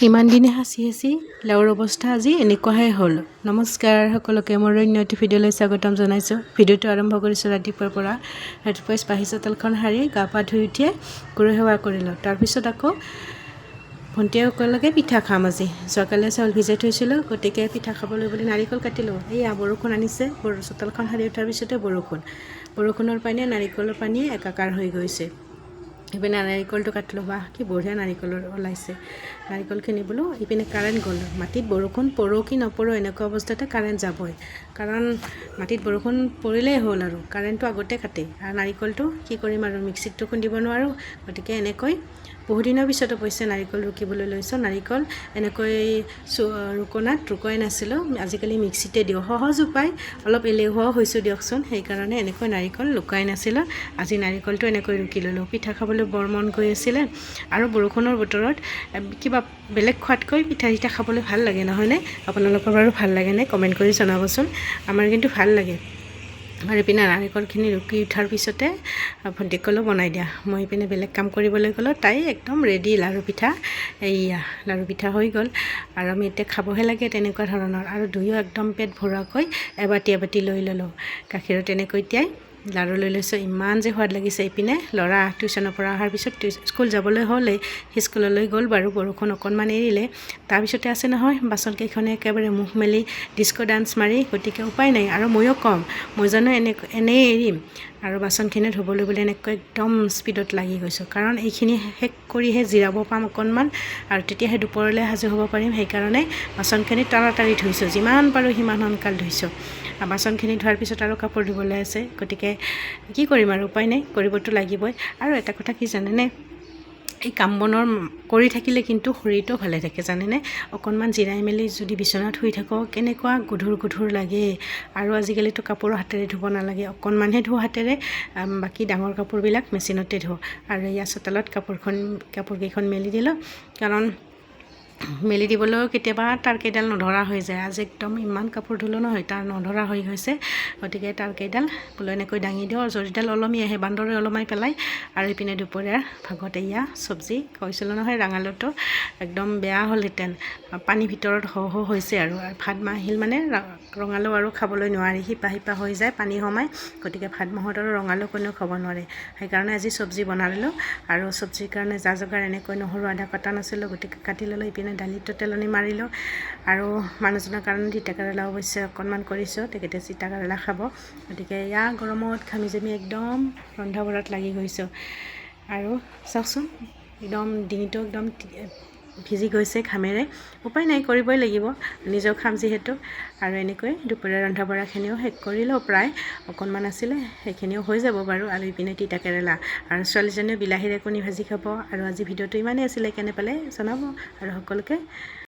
ইমান দিনে হাঁচি লাউৰ অৱস্থা আজি এনেকুৱাহে হ'ল। নমস্কাৰ সকলোকে, মোৰ অন্য এটি ভিডিঅ'লৈ স্বাগতম জনাইছোঁ। ভিডিঅ'টো আৰম্ভ কৰিছোঁ ৰাতিপুৱাৰ পৰা। ৰাতিপুৱাই বাঢ়ি চোতালখন সাৰি গা পা ধুই উঠিয়ে গুৰু সেৱা কৰিলোঁ। তাৰপিছত আকৌ ভণ্টিসকলকে পিঠা খাম আজি। যোৱাকালি চাউল ভিজাই থৈছিলোঁ, গতিকে পিঠা খাবলৈ বুলি নাৰিকল কাটিলোঁ। এইয়া বৰষুণ আনিছে, চোতালখন সাৰি উঠাৰ পিছতে বৰষুণৰ পানীয়ে নাৰিকলৰ পানীয়ে একাকাৰ হৈ গৈছে। ইপিনে নাৰিকলটো কাটিলোঁ, বাহ কি বঢ়িয়া নাৰিকলৰ ওলাইছে। নাৰিকলখিনি বোলো, ইপিনে কাৰেণ্ট গ'ল। মাটিত বৰষুণ পৰো কি নপৰো এনেকুৱা অৱস্থাতে কাৰেণ্ট যাবই, কাৰণ মাটিত বৰষুণ পৰিলেই হ'ল আৰু কাৰেণ্টটো আগতে কাটে। আৰু নাৰিকলটো কি কৰিম আৰু মিক্সিতটো খুন্দিব নোৱাৰোঁ, গতিকে এনেকৈ বহুদিনৰ পিছত অৱশ্যে নাৰিকল ৰুকিবলৈ লৈছোঁ। নাৰিকল এনেকৈ ৰুকোৱাই নাছিলোঁ, আজিকালি মিক্সিতে দিওঁ। সহজ উপায়, অলপ এলেহুৱাও হৈছোঁ দিয়কচোন, সেইকাৰণে এনেকৈ নাৰিকল লুকাই নাছিলোঁ। আজি নাৰিকলটো এনেকৈ ৰুকি ল'লোঁ। পিঠা খাবলৈ বৰ মন গৈ আছিলে, আৰু বৰষুণৰ বতৰত কিবা বেলেগ খোৱাতকৈ পিঠা চিঠা খাবলৈ ভাল লাগে, নহয়নে? আপোনালোকৰ বাৰু ভাল লাগেনে? কমেণ্ট কৰি জনাবচোন। আমাৰ কিন্তু ভাল লাগে। আৰু ইপিনে নাৰিকলখিনি ৰুকি উঠাৰ পিছতে ভণ্টিক ক'লোঁ বনাই দিয়া। মই ইপিনে বেলেগ কাম কৰিবলৈ গ'লোঁ, তাই একদম ৰেডি লাড়ু পিঠা। এইয়া লাড়ু পিঠা হৈ গ'ল, আৰু আমি এতিয়া খাবহে লাগে তেনেকুৱা ধৰণৰ। আৰু দুয়ো একদম পেট ভৰাকৈ এবাটি লৈ ল'লোঁ। গাখীৰত তেনেকৈ তিয়াই লাড়ু লৈ লৈছোঁ। ইমান যে সোৱাদ লাগিছে। ইপিনে ল'ৰা টিউশ্যনৰ পৰা অহাৰ পিছত স্কুল যাবলৈ হ'লেই, সি স্কুললৈ গ'ল বাৰু, বৰষুণ অকণমান এৰিলে। তাৰপিছতে আছে নহয় বাচনকেইখনে একেবাৰে মুখ মেলি ডিস্কো ডান্স মাৰি, গতিকে উপায় নাই। আৰু ময়ো কম, মই জানো এনেই এৰিম? আৰু বাচনখিনি ধুবলৈ বুলি এনেকৈ একদম স্পীডত লাগি গৈছোঁ, কাৰণ এইখিনি শেষ কৰিহে জিৰাব পাম অকণমান, আৰু তেতিয়াহে দুপৰলৈ সাজু হ'ব পাৰিম। সেইকাৰণে বাচনখিনি তাড়াতাড়ি ধুইছোঁ, যিমান পাৰোঁ সিমান সোনকাল ধুইছোঁ। বাচনখিনি ধোৱাৰ পিছত আৰু কাপোৰ ধুবলৈ আছে, গতিকে কি কৰিম আৰু উপায় নাই, কৰিবতো লাগিবই। আৰু এটা কথা কি জানেনে, এই কাম বনৰ কৰি থাকিলে কিন্তু শৰীৰটো ভালে থাকে জানেনে। অকণমান জিৰাই মেলি যদি বিচনাত শুই থাকোঁ, কেনেকুৱা গধুৰ লাগে। আৰু আজিকালিতো কাপোৰ হাতেৰে ধুব নালাগে, অকণমানহে ধোওঁ হাতেৰে, বাকী ডাঙৰ কাপোৰবিলাক মেচিনতে ধোওঁ। আৰু ইয়াৰ চোতালত কাপোৰকেইখন মেলি দিলোঁ, কাৰণ মেলি দিবলৈও কেতিয়াবা তাৰকেইডাল নধৰা হৈ যায়। আজি একদম ইমান কাপোৰ ধুলোঁ নহয়, তাৰ নধৰা হৈ গৈছে, গতিকে তাৰকেইডাল বোলো এনেকৈ দাঙি দিওঁ। জৰিডাল ওলমি আহে, বান্দৰে ওলমাই পেলাই। আৰু ইপিনে দুপৰীয়াৰ ভাগত এয়া চব্জি, কৈছিলোঁ নহয় ৰাঙালাওটো একদম বেয়া হ'লহেঁতেন, পানী ভিতৰত হৈছে। আৰু ভাত মাহিল মানে ৰঙালাও আৰু খাবলৈ নোৱাৰি, শিপা হৈ যায়, পানী সোমাই, গতিকে ভাত মাহত আৰু ৰঙালাও কোনেও খাব নোৱাৰে। সেইকাৰণে আজি চব্জি বনালোঁ। আৰু চব্জিৰ কাৰণে যা যোগাৰ এনেকৈ নহৰু আদা কটা নাছিলোঁ, গতিকে কাটি ল'লোঁ। ইপিনে দালিটো তেলনি মাৰিলোঁ। আৰু মানুহজনৰ কাৰণে তিতাকেৰেলা অৱশ্যে অকণমান কৰিছোঁ, তেখেতে তিতাকেৰেলা খাব, গতিকে এয়া গৰমত ঘামি জামি একদম ৰন্ধা বঢ়াত লাগি গৈছোঁ। আৰু চাওকচোন, একদম ডিঙিটো একদম ভিজি গৈছে ঘামেৰে। উপায় নাই, কৰিবই লাগিব, নিজেও খাম যিহেতু। আৰু এনেকৈ দুপৰীয়া ৰন্ধা বঢ়াখিনিও শেষ কৰিলোঁ, প্ৰায় অকণমান আছিলে, সেইখিনিও হৈ যাব বাৰু। আৰু ইপিনে তিতাকেৰেলা, আৰু ছোৱালীজনীও বিলাহীৰে কণী ভাজি খাব। আৰু আজি ভিডিঅ'টো ইমানেই আছিলে, কেনে পালে জনাব, আৰু সকলোকে